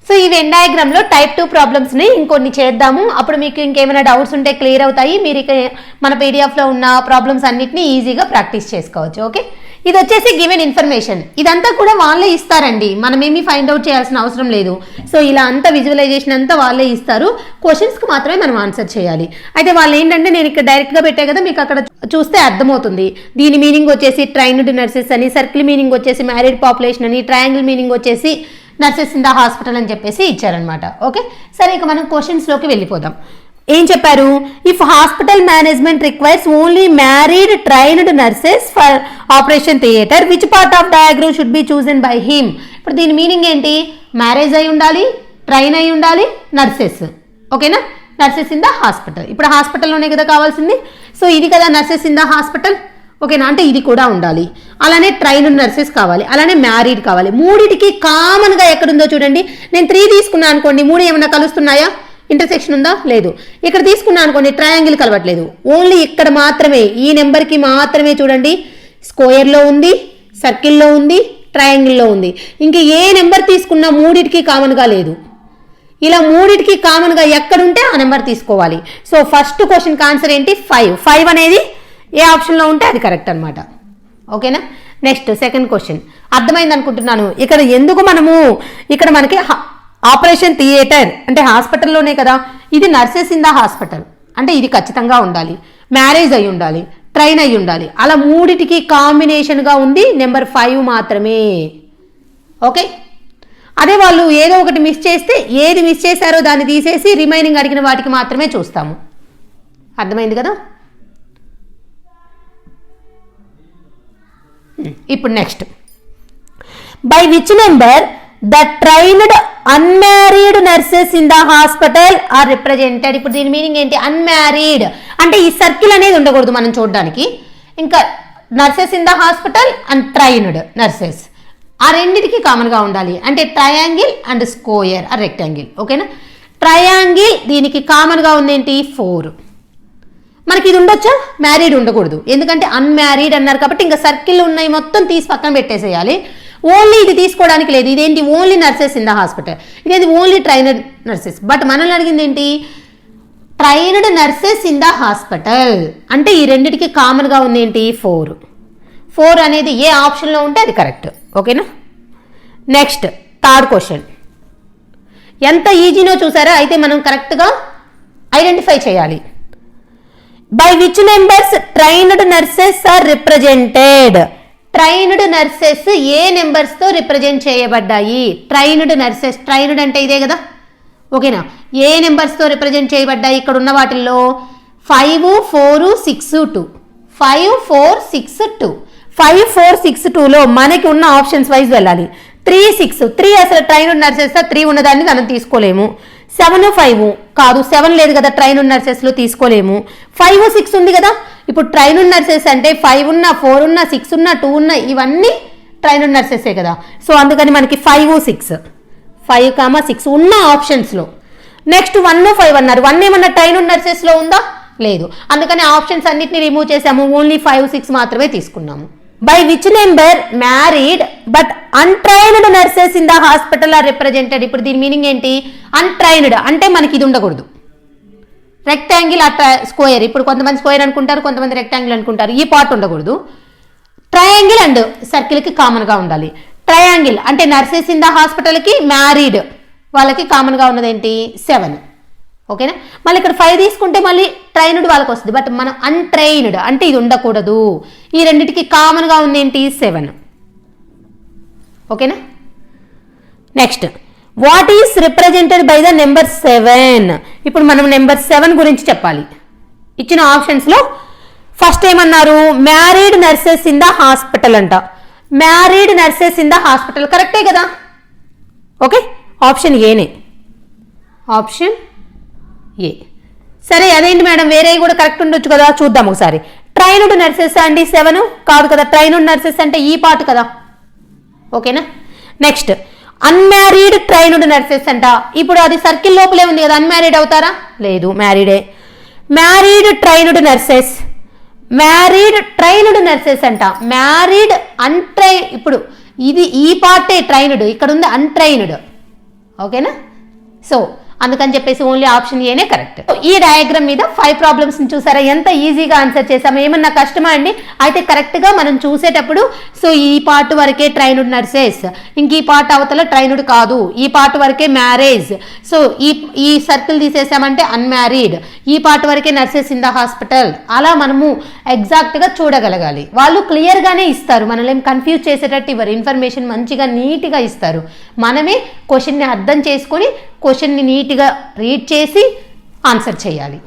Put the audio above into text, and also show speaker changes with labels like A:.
A: So ఈ Venn diagram లో type 2 problems ని ఇంకొన్ని చేద్దాము. అప్పుడు మీకు ఇంకేమైనా డౌట్స్ ఉంటే క్లియర్ అవుతాయి. మీరు మన పీడిఎఫ్ లో ఉన్న ప్రాబ్లమ్స్ అన్నిటిని ఈజీగా ప్రాక్టీస్ చేసుకోవచ్చు. ఓకే, ఇది వచ్చేసి గివెన్ ఇన్ఫర్మేషన్. ఇదంతా కూడా వాళ్ళే ఇస్తారండి, మనమేమి ఫైండ్ అవుట్ చేయాల్సిన అవసరం లేదు. సో ఇలా అంతా విజువలైజేషన్ అంతా వాళ్ళే ఇస్తారు. క్వశ్చన్స్ కి మాత్రమే మనం ఆన్సర్ చేయాలి. అయితే వాళ్ళు ఏంటంటే నేను ఇక్కడ డైరెక్ట్ గా పెట్టా కదా, మీకు అక్కడ చూస్తే అర్థమవుతుంది. దీని మీనింగ్ వచ్చేసి ట్రైన్డ్ నర్సెస్ అని, సర్కిల్ మీనింగ్ వచ్చేసి మ్యారీడ్ పాపులేషన్ అని, ట్రయాంగిల్ మీనింగ్ వచ్చేసి నర్సెస్ ఇన్ ద హాస్పిటల్ అని చెప్పేసి ఇచ్చారనమాట. ఓకే, సరే ఇక మనం క్వశ్చన్స్ లోకి వెళ్ళిపోదాం. ఏం చెప్పారు? If hospital management requires only married trained nurses for operation theatre, which part of diagram should be chosen by him. ఇప్పుడు దీని మీనింగ్ ఏంటి? మ్యారేజ్ అయి ఉండాలి, ట్రైన్ అయి ఉండాలి, నర్సెస్. ఓకేనా, నర్సెస్ ఇన్ ద హాస్పిటల్. ఇప్పుడు హాస్పిటల్లోనే కదా కావాల్సింది. సో ఇది కదా నర్సెస్ ఇన్ ద హాస్పిటల్. ఓకేనా, అంటే ఇది కూడా ఉండాలి. అలానే ట్రైన్డ్ నర్సెస్ కావాలి, అలానే మ్యారీడ్ కావాలి. మూడిటికి కామన్గా ఎక్కడుందో చూడండి. నేను 3 తీసుకున్నాను అనుకోండి, 3 ఏమన్నా కలుస్తున్నాయా? ఇంటర్సెక్షన్ ఉందా? లేదు. ఇక్కడ తీసుకున్నాను అనుకోండి, ట్రయాంగిల్ కలవట్లేదు. ఓన్లీ ఇక్కడ మాత్రమే, ఈ నెంబర్కి మాత్రమే చూడండి స్క్వేర్లో ఉంది, సర్కిల్లో ఉంది, ట్రయాంగిల్లో ఉంది. ఇంక ఏ నెంబర్ తీసుకున్నా మూడిటికి కామన్గా లేదు. ఇలా మూడిటికి కామన్గా ఎక్కడుంటే ఆ నెంబర్ తీసుకోవాలి. సో ఫస్ట్ క్వశ్చన్కి ఆన్సర్ ఏంటి? 5. 5 అనేది ఏ ఆప్షన్లో ఉంటే అది కరెక్ట్ అనమాట. ఓకేనా, నెక్స్ట్ సెకండ్ క్వశ్చన్. అర్థమైంది అనుకుంటున్నాను. ఇక్కడ ఎందుకు మనము ఇక్కడ మనకి ఆపరేషన్ థియేటర్ అంటే హాస్పిటల్లోనే కదా, ఇది నర్సెస్ ఇన్ ద హాస్పిటల్ అంటే ఇది ఖచ్చితంగా ఉండాలి, మ్యారేజ్ అయి ఉండాలి, ట్రైన్ అయి ఉండాలి. అలా మూడిటికి కాంబినేషన్గా ఉంది నెంబర్ 5 మాత్రమే. ఓకే, అదే వాళ్ళు ఏదో ఒకటి మిస్ చేస్తే ఏది మిస్ చేశారో దాన్ని తీసేసి రిమైనింగ్ అడిగిన వాటికి మాత్రమే చూస్తాము. అర్థమైంది కదా. ఇప్పుడు next, by which number the trained unmarried nurses in the hospital are represented. ఇప్పుడు దీని మీనింగ్ ఏంటి? అన్మ్యారీడ్ అంటే ఈ సర్కిల్ అనేది ఉండకూడదు మనం చూడడానికి. ఇంకా nurses in the hospital and trained nurses ఆ రెండింటికి కామన్గా ఉండాలి. అంటే triangle and square or rectangle. ఓకేనా, ట్రయాంగిల్ దీనికి కామన్గా ఉంది ఏంటి? 4. మనకి ఇది ఉండొచ్చా? మ్యారీడ్ ఉండకూడదు, ఎందుకంటే అన్మ్యారీడ్ అన్నారు కాబట్టి ఇంకా సర్కిల్ ఉన్నాయి మొత్తం తీసి పక్కన పెట్టేసేయాలి. ఓన్లీ ఇది తీసుకోవడానికి లేదు. ఇదేంటి? Only nurses in the hospital. ఇదేంటి? Only trained nurses. బట్ మనల్ని అడిగింది ఏంటి? Trained nurses in the hospital అంటే ఈ రెండిటికి కామన్గా ఉంది ఏంటి? 4. 4 అనేది ఏ ఆప్షన్లో ఉంటే అది కరెక్ట్. ఓకేనా, నెక్స్ట్ థర్డ్ క్వశ్చన్. ఎంత ఈజీనో చూసారా? అయితే మనం కరెక్ట్గా ఐడెంటిఫై చేయాలి. By which numbers trained nurses are represented. Trained nurses ఏ నెంబర్స్తో రిప్రజెంట్ చేయబడ్డాయి? ట్రైన్డ్ నర్సెస్, ట్రైన్డ్ అంటే ఇదే కదా. ఓకేనా, ఏ నెంబర్స్తో రిప్రజెంట్ చేయబడ్డాయి? ఇక్కడ ఉన్న వాటిల్లో 5, 4, 6, 2. 5, 4, 6, 2. 5, 4, 6, 2లో మనకి ఉన్న ఆప్షన్స్ వైజ్ వెళ్ళాలి. 3, 6. 3 అసలు ట్రైన్డ్ నర్సెస్ 3 ఉన్నదాన్ని మనం తీసుకోలేము. 7, 5 కాదు, 7 లేదు కదా ట్రైన్డ్ నర్సెస్లో తీసుకోలేము. 5, 6 ఉంది కదా. ఇప్పుడు ట్రైన్డ్ నర్సెస్ అంటే 5 ఉన్నా, 4 ఉన్నా, 6 ఉన్నా, 2 ఉన్నా ఇవన్నీ ట్రైన్డ్ నర్సెసే కదా. సో అందుకని మనకి 5, 6, 5, 6 ఉన్న ఆప్షన్స్లో. నెక్స్ట్ 1, 5 అన్నారు. 1 ఏమన్నా ట్రైన్డ్ నర్సెస్లో ఉందా? లేదు. అందుకని ఆప్షన్స్ అన్నిటిని రిమూవ్ చేసాము. ఓన్లీ 5, 6 మాత్రమే తీసుకున్నాము. By which number married but untrained nurses in the hospital are represented. ఇప్పుడు దీని మీనింగ్ ఏంటి? అన్ట్రైన్డ్ అంటే మనకి ఇది ఉండకూడదు. రెక్టాంగిల్ స్క్వేర్, ఇప్పుడు కొంతమంది స్క్వేర్ అనుకుంటారు, కొంతమంది రెక్టాంగిల్ అనుకుంటారు. ఈ పార్ట్ ఉండకూడదు. ట్రయాంగిల్ అండ్ సర్కిల్కి కామన్గా ఉండాలి. ట్రయాంగిల్ అంటే నర్సెస్ ఇన్ ద హాస్పిటల్కి మ్యారీడ్ వాళ్ళకి కామన్గా ఉన్నది ఏంటి? 7. ఓకేనా, మళ్ళీ ఇక్కడ 5 తీసుకుంటే మళ్ళీ ట్రైన్డ్ వాళ్ళకి వస్తుంది. బట్ మనం అన్ట్రైన్డ్ అంటే ఇది ఉండకూడదు. ఈ రెండింటికి కామన్గా ఉంది ఏంటి? 7. ఓకేనా, next what is represented by the number 7. ఇప్పుడు మనం నెంబర్ 7 గురించి చెప్పాలి. ఇచ్చిన ఆప్షన్స్లో ఫస్ట్ ఏమన్నారు? Married nurses in the hospital అంట. Married nurses in the hospital కరెక్టే కదా. ఓకే, ఆప్షన్ ఏనే, ఆప్షన్ ఏ. సరే అదేంటి మేడం వేరే కూడా కరెక్ట్ ఉండొచ్చు కదా, చూద్దాం ఒకసారి. ట్రైన్డ్ నర్సెస్ అండి 7 కాదు కదా. ట్రైన్డ్ నర్సెస్ అంటే ఈ పార్ట్ కదా. ఓకేనా, నెక్స్ట్ అన్మ్యారీడ్ ట్రైన్డ్ నర్సెస్ అంట. ఇప్పుడు అది సర్కిల్ లోపలే ఉంది కదా, అన్మ్యారీడ్ అవుతారా? లేదు, మ్యారీడే. Married trained nurses, married trained nurses అంట. మ్యారీడ్ ఇప్పుడు ఇది ఈ పార్టే ట్రైన్డ్, ఇక్కడ ఉంది అన్ట్రైన్డ్. ఓకేనా? సో అందుకని చెప్పేసి ఓన్లీ ఆప్షన్ ఏనే కరెక్ట్. ఈ డయాగ్రామ్ మీద 5 ప్రాబ్లమ్స్ చూసారా, ఎంత ఈజీగా ఆన్సర్ చేసాము. ఏమన్నా కష్టమా అండి? అయితే కరెక్ట్గా మనం చూసేటప్పుడు సో ఈ పార్ట్ వరకే ట్రైన్డ్ నర్సెస్, ఇంక ఈ పార్ట్ అవతల ట్రైన్డ్ కాదు, ఈ పార్ట్ వరకే మ్యారేజ్, సో ఈ సర్కిల్ తీసేసామంటే అన్మ్యారీడ్, ఈ పార్ట్ వరకే నర్సెస్ ఇన్ ద హాస్పిటల్, అలా మనము ఎగ్జాక్ట్గా చూడగలగాలి. వాళ్ళు క్లియర్గానే ఇస్తారు, మనల్ని ఏం కన్ఫ్యూజ్ చేసేటట్టు ఇవ్వరు, ఇన్ఫర్మేషన్ మంచిగా నీట్గా ఇస్తారు. మనమే క్వశ్చన్ని అర్థం చేసుకొని క్వశ్చన్ని నీట్గా రీడ్ చేసి ఆన్సర్ చేయాలి.